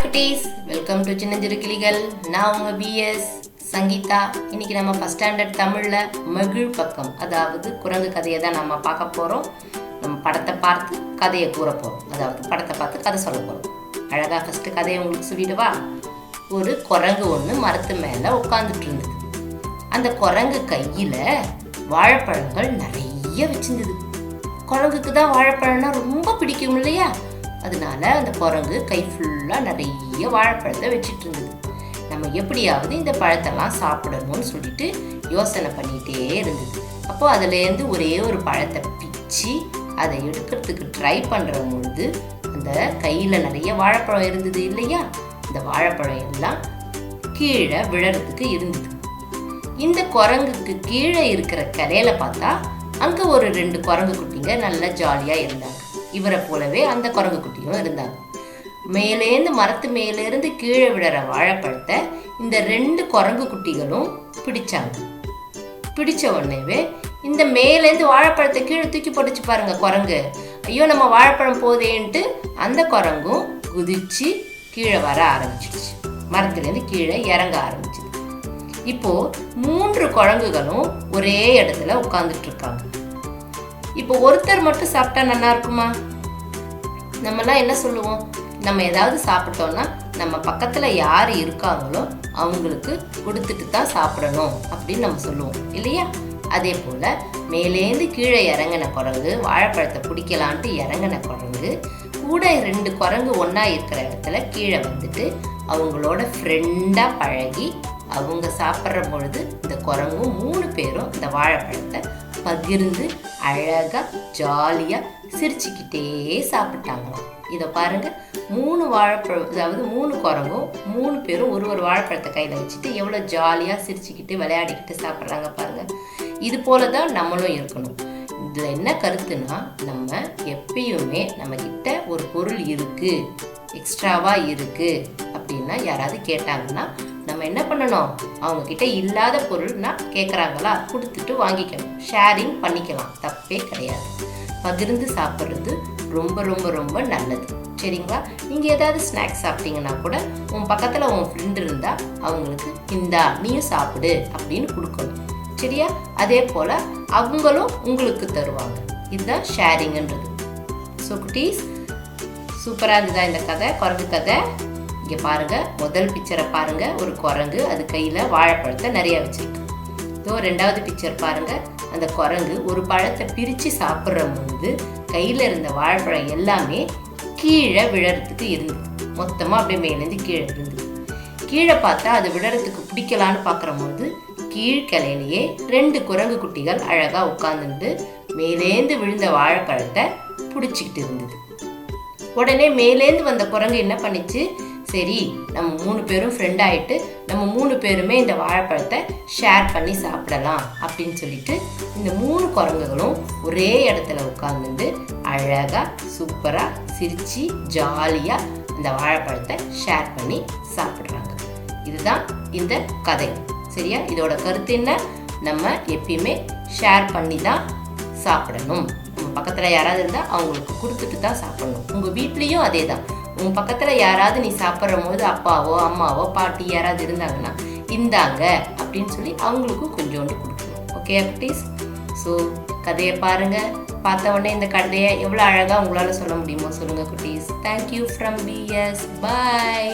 குட்டீஸ், welcome to சின்னஞ்சிறு கிளிகள். நான் உங்கள் பிஎஸ் சங்கீதா. இன்னைக்கு நம்ம ஃபஸ்ட் ஸ்டாண்டர்ட் தமிழில் மகிழ் பக்கம், அதாவது குரங்கு கதையை தான் நம்ம பார்க்க போகிறோம். நம்ம படத்தை பார்த்து கதையை கூற போகிறோம், அதாவது படத்தை பார்த்து கதை சொல்ல போகிறோம். அழகாக ஃபஸ்ட்டு கதையை உங்களுக்கு சொல்லிடுவா. ஒரு குரங்கு ஒன்று மரத்து மேலே உட்காந்துட்டு இருந்தது. அந்த குரங்கு கையில் வாழைப்பழங்கள் நிறைய வச்சிருந்தது. குரங்குக்கு தான் வாழைப்பழம்னா ரொம்ப பிடிக்கும் இல்லையா? அதனால அந்த குரங்கு கை ஃபுல்லாக நிறைய வாழைப்பழத்தை வச்சுட்டு இருந்தது. நம்ம எப்படியாவது இந்த பழத்தெல்லாம் சாப்பிடணும்னு சொல்லிட்டு யோசனை பண்ணிகிட்டே இருந்தது. அப்போது அதுலேருந்து ஒரே ஒரு பழத்தை பிச்சு அதை எடுக்கிறதுக்கு ட்ரை பண்ணுற பொழுது அந்த கையில் நிறைய வாழைப்பழம் இருந்தது இல்லையா? இந்த வாழைப்பழம் எல்லாம் கீழே விழறதுக்கு இருந்தது. இந்த குரங்குக்கு கீழே இருக்கிற கரையில் பார்த்தா அங்கே ஒரு 2 குரங்கு குட்டிங்க நல்லா ஜாலியாக இருந்தாங்க. இவரை போலவே அந்த குரங்கு குட்டியும் இருந்தாங்க. மரத்து மேலேருந்து கீழே விடுற வாழைப்பழத்தை இந்த 2 குரங்கு குட்டிகளும் பிடிச்சாங்க. பிடிச்ச உடனேவே இந்த மேலேருந்து வாழைப்பழத்தை கீழே தூக்கி போட்டுச்சு பாருங்க குரங்கு. ஐயோ, நம்ம வாழைப்பழம் போதேன்ட்டு அந்த குரங்கும் குதிச்சு கீழே வர ஆரம்பிச்சிடுச்சு. மரத்துலேருந்து கீழே இறங்க ஆரம்பிச்சிது. இப்போ 3 குரங்குகளும் ஒரே இடத்துல உட்கார்ந்துட்டு இருக்காங்க. இப்போ ஒருத்தர் மட்டும் சாப்பிட்டா நல்லா இருக்குமா? நம்மலாம் என்ன சொல்லுவோம்? நம்ம ஏதாவது சாப்பிட்டோம்னா நம்ம பக்கத்தில் யார் இருக்காங்களோ அவங்களுக்கு கொடுத்துட்டு தான் சாப்பிடணும் அப்படின்னு நம்ம சொல்லுவோம் இல்லையா? அதே போல் மேலேருந்து கீழே இறங்கின குரங்கு வாழைப்பழத்தை பிடிக்கலான்ட்டு இறங்கின குரங்கு கூட 2 குரங்கு ஒன்றா இருக்கிற இடத்துல கீழே வந்துட்டு அவங்களோட ஃப்ரெண்டாக பழகி அவங்க சாப்பிட்ற பொழுது இந்த குரங்கும் 3 பேரும் இந்த வாழைப்பழத்தை பகிர்ந்து அழகாக ஜாலியாக சிரிச்சுக்கிட்டே சாப்பிட்டாங்களாம். இதை பாருங்க, 3 வாழைப்பழம், அதாவது 3 குரங்கும் 3 பேரும் ஒரு வாழைப்பழத்தை கையில் வச்சுட்டு எவ்வளோ ஜாலியாக சிரிச்சுக்கிட்டு விளையாடிக்கிட்டு சாப்பிட்றாங்க பாருங்க. இது போல தான் நம்மளும் இருக்கணும். இதில் என்ன கருத்துனா, நம்ம எப்பயுமே நம்மக்கிட்ட ஒரு பொருள் இருக்குது, எக்ஸ்ட்ராவாக இருக்குது அப்படின்னா யாராவது கேட்டாங்கன்னா நம்ம என்ன பண்ணணும்? அவங்கக்கிட்ட இல்லாத பொருள்னா கேட்குறாங்களா, கொடுத்துட்டு வாங்கிக்கணும். ஷேரிங் பண்ணிக்கலாம், தப்பே கிடையாது. பகிர்ந்து சாப்பிட்றது ரொம்ப ரொம்ப ரொம்ப நல்லது. சரிங்களா? நீங்கள் ஏதாவது ஸ்நாக்ஸ் சாப்பிட்டீங்கன்னா கூட உன் பக்கத்தில் உன் ஃப்ரெண்டு இருந்தால் அவங்களுக்கு இந்தா நீயும் சாப்பிடு அப்படின்னு கொடுக்கணும். சரியா? அதே போல் அவங்களும் உங்களுக்கு தருவாங்க. இதுதான் ஷேரிங்ன்றது. ஸோ குட்டீஸ், சூப்பராக இருந்ததா இந்த கதை, குரங்கு கதை? இங்கே பாருங்கள், முதல் பிக்சரை பாருங்கள். ஒரு குரங்கு அது கையில் வாழைப்பழத்தை நிறையா வச்சுருக்கு. இதோ 2வது பிக்சர் பாருங்கள். அந்த குரங்கு ஒரு பழத்தை பிரித்து சாப்பிட்ற போது கையில் இருந்த வாழைப்பழம் எல்லாமே கீழே விழறதுக்கு இருந்தது. மொத்தமாக அப்படியே மேலேருந்து கீழே இருந்தது. கீழே பார்த்தா அது விழறதுக்கு பிடிக்கலான்னு பார்க்குறபோது கீழ்கிளையிலேயே 2 குரங்கு குட்டிகள் அழகாக உட்காந்துட்டு மேலேந்து விழுந்த வாழைப்பழத்தை பிடிச்சிக்கிட்டு இருந்தது. உடனே மேலேந்து வந்த குரங்கு என்ன பண்ணிச்சு? சரி, நம்ம 3 பேரும் ஃப்ரெண்ட் ஆகிட்டு நம்ம 3 பேருமே இந்த வாழைப்பழத்தை ஷேர் பண்ணி சாப்பிடலாம் அப்படின்னு சொல்லிட்டு இந்த 3 குரங்குகளும் ஒரே இடத்துல உட்காந்துட்டு அழகாக சூப்பராக சிரித்து ஜாலியாக இந்த வாழைப்பழத்தை ஷேர் பண்ணி சாப்பிட்றாங்க. இதுதான் இந்த கதை. சரியா? இதோட கருத்து என்ன? நம்ம எப்பயுமே ஷேர் பண்ணி தான் சாப்பிடணும். நம்ம பக்கத்தில் யாராவது இருந்தால் அவங்களுக்கு கொடுத்துட்டு தான் சாப்பிடணும். உங்கள் வீட்லேயும் அதே தான். உங்கள் பக்கத்தில் யாராவது நீ சாப்பிட்ற போது அப்பாவோ அம்மாவோ பாட்டி யாராவது இருந்தாங்கன்னா இந்தாங்க அப்படின்னு சொல்லி அவங்களுக்கும் கொஞ்சோண்டு கொடுக்கணும். ஓகே குட்டீஸ்? ஸோ கதையை பாருங்கள். பார்த்த உடனே இந்த கதையை எவ்வளோ அழகாக உங்களால் சொல்ல முடியுமோ சொல்லுங்கள் குட்டீஸ். Thank you from BS. பாய்.